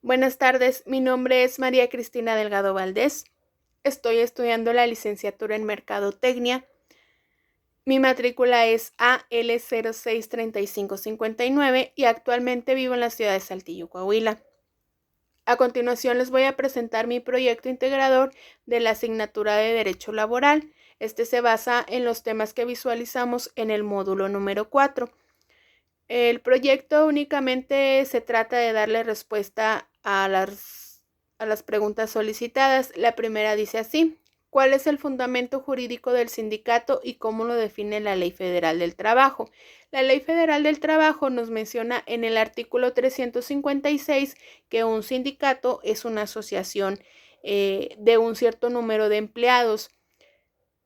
Buenas tardes, mi nombre es María Cristina Delgado Valdés. Estoy estudiando la licenciatura en Mercadotecnia. Mi matrícula es AL063559 y actualmente vivo en la ciudad de Saltillo, Coahuila. A continuación les voy a presentar mi proyecto integrador de la asignatura de Derecho Laboral. Este se basa en los temas que visualizamos en el módulo número 4. El proyecto únicamente se trata de darle respuesta a las preguntas solicitadas. La primera dice así: ¿cuál es el fundamento jurídico del sindicato y cómo lo define la Ley Federal del Trabajo? La Ley Federal del Trabajo nos menciona en el artículo 356 que un sindicato es una asociación de un cierto número de empleados,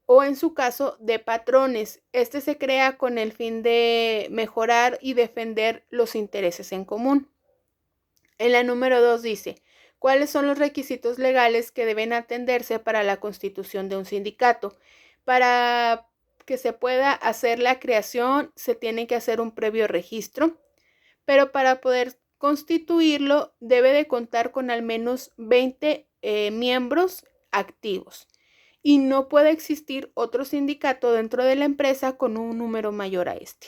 o en su caso de patrones. Este se crea con el fin de mejorar y defender los intereses en común. En la número 2 dice: ¿cuáles son los requisitos legales que deben atenderse para la constitución de un sindicato? Para que se pueda hacer la creación se tiene que hacer un previo registro, pero para poder constituirlo debe de contar con al menos 20 miembros activos y no puede existir otro sindicato dentro de la empresa con un número mayor a este.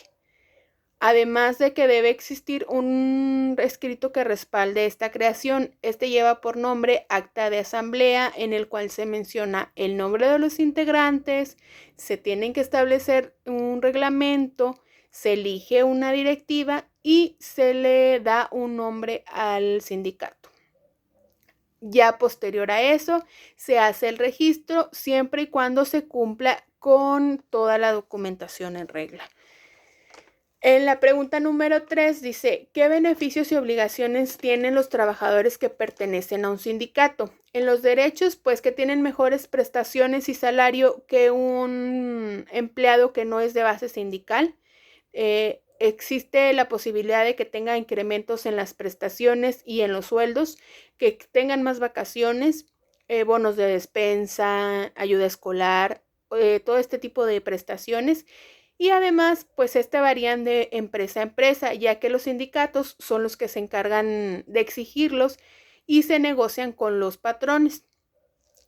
Además de que debe existir un escrito que respalde esta creación. Este lleva por nombre acta de asamblea, en el cual se menciona el nombre de los integrantes, se tienen que establecer un reglamento, se elige una directiva y se le da un nombre al sindicato. Ya posterior a eso, se hace el registro siempre y cuando se cumpla con toda la documentación en regla. En la pregunta número 3 dice: ¿qué beneficios y obligaciones tienen los trabajadores que pertenecen a un sindicato? En los derechos, pues que tienen mejores prestaciones y salario que un empleado que no es de base sindical. Existe la posibilidad de que tenga incrementos en las prestaciones y en los sueldos, que tengan más vacaciones, bonos de despensa, ayuda escolar, todo este tipo de prestaciones. Y además, pues varían de empresa a empresa, ya que los sindicatos son los que se encargan de exigirlos y se negocian con los patrones.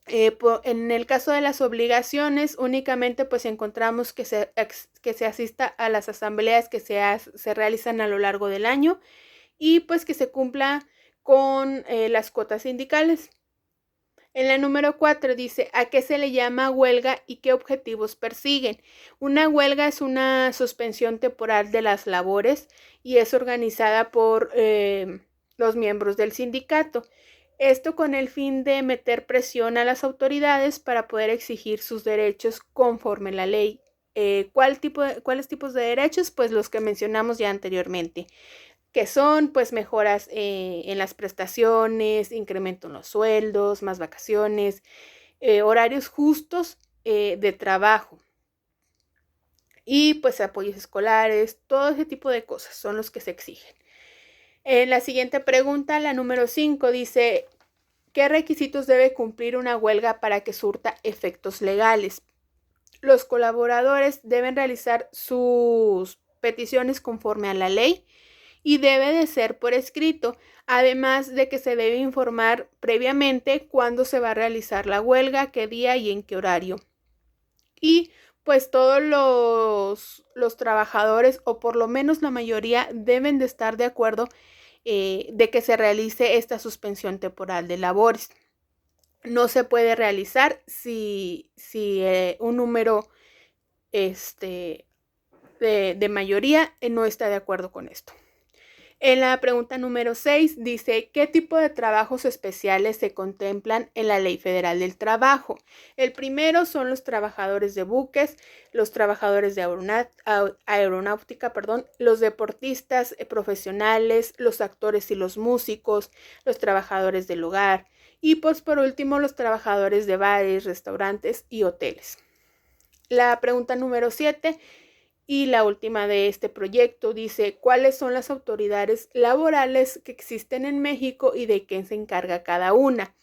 En el caso de las obligaciones, únicamente pues encontramos que se asista a las asambleas que se realizan a lo largo del año y pues que se cumpla con las cuotas sindicales. En la número 4 dice: ¿a qué se le llama huelga y qué objetivos persiguen? Una huelga es una suspensión temporal de las labores y es organizada por los miembros del sindicato. Esto con el fin de meter presión a las autoridades para poder exigir sus derechos conforme la ley. ¿Cuáles tipos de derechos? Pues los que mencionamos ya anteriormente, que son pues mejoras en las prestaciones, incremento en los sueldos, más vacaciones, horarios justos de trabajo y pues apoyos escolares. Todo ese tipo de cosas son los que se exigen. En la siguiente pregunta, la número 5, dice: ¿qué requisitos debe cumplir una huelga para que surta efectos legales? Los colaboradores deben realizar sus peticiones conforme a la ley y debe de ser por escrito, además de que se debe informar previamente cuándo se va a realizar la huelga, qué día y en qué horario. Y pues todos los trabajadores, o por lo menos la mayoría, deben de estar de acuerdo de que se realice esta suspensión temporal de labores. No se puede realizar si un número de mayoría no está de acuerdo con esto. En la pregunta número 6 dice: ¿qué tipo de trabajos especiales se contemplan en la Ley Federal del Trabajo? El primero son los trabajadores de buques, los trabajadores de aeronáutica, los deportistas profesionales, los actores y los músicos, los trabajadores del hogar y pues por último los trabajadores de bares, restaurantes y hoteles. La pregunta número 7 y la última de este proyecto dice: ¿cuáles son las autoridades laborales que existen en México y de qué se encarga cada una?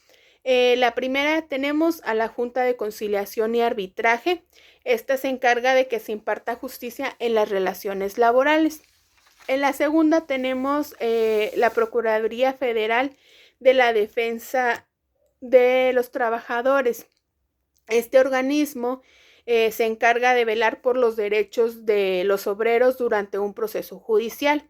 La primera tenemos a la Junta de Conciliación y Arbitraje. Esta se encarga de que se imparta justicia en las relaciones laborales. En la segunda tenemos la Procuraduría Federal de la defensa de los trabajadores. Este organismo se encarga de velar por los derechos de los obreros durante un proceso judicial.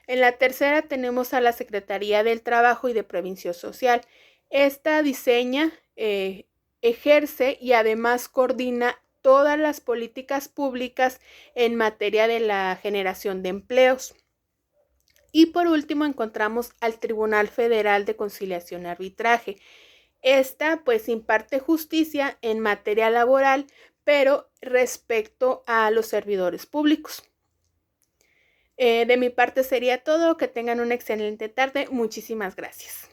En la tercera tenemos a la Secretaría del Trabajo y de Previsión Social. Esta diseña, ejerce y además coordina todas las políticas públicas en materia de la generación de empleos. Y por último encontramos al Tribunal Federal de Conciliación y Arbitraje. Esta pues imparte justicia en materia laboral, pero respecto a los servidores públicos. De mi parte sería todo. Que tengan una excelente tarde. Muchísimas gracias.